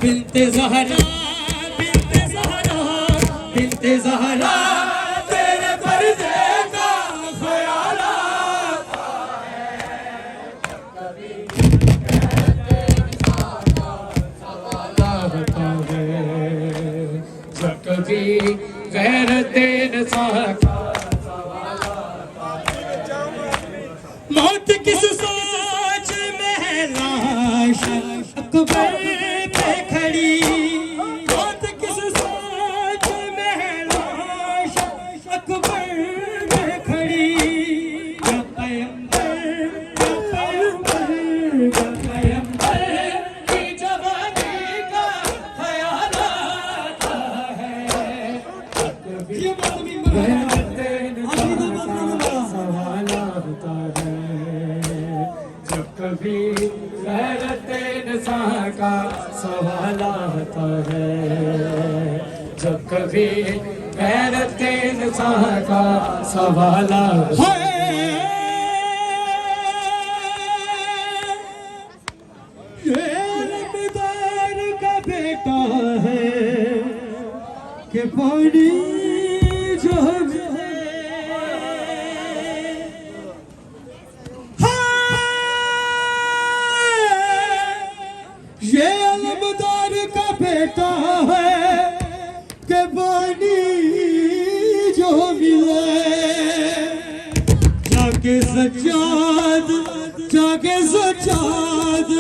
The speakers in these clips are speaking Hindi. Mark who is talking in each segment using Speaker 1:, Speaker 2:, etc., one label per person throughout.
Speaker 1: बिन्ते ज़हरा बिन्ते ज़हरा बिन्ते ज़हरा तेरे पर्दे का ख्याल आता है। जब कभी गैरत इंसान का मौत किस सोच में लाश अकबर पे खड़ी, मौत किस सोच में लाश अकबर पे खड़ी। या पैगंबर की जवानी का ख्याल आता है। कभी गैरत इंसान का सवाल आता है, जब कभी गैरत इंसान का सवाल आता है। ये रमदान का बेटा है कि पानी जो ये अलमदार का बेटा है कि पानी जो मिले जाके सज्जाद जाके सज्जाद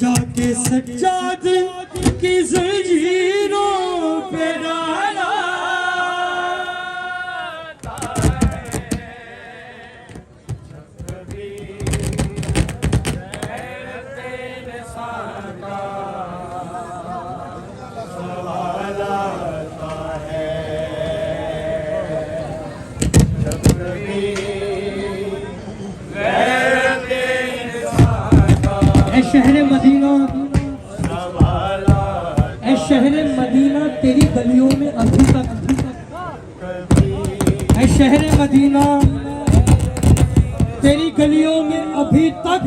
Speaker 1: जाके सज्जाद की जंजीरों पे डाला। शहर मदीना ऐ शहर मदीना तेरी गलियों में अभी तक, ऐ शहर मदीना तेरी गलियों में अभी तक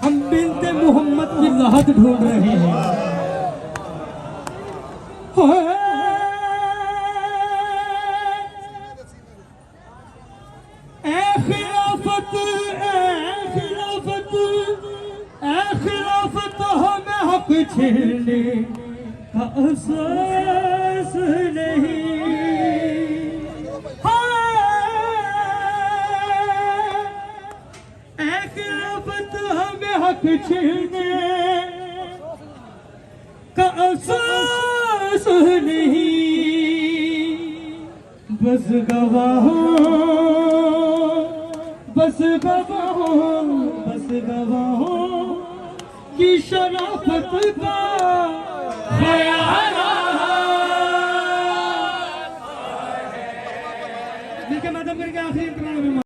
Speaker 1: हम बिन्ते मोहम्मद की राहत ढूंढ रहे हैं। खिलाफत हमें हक छीनने का एहसास नहीं। खिलाफत हमें हक छीनने का एहसास नहीं। बस गवाहों बस गवाहों बस गवाहों की शराफत का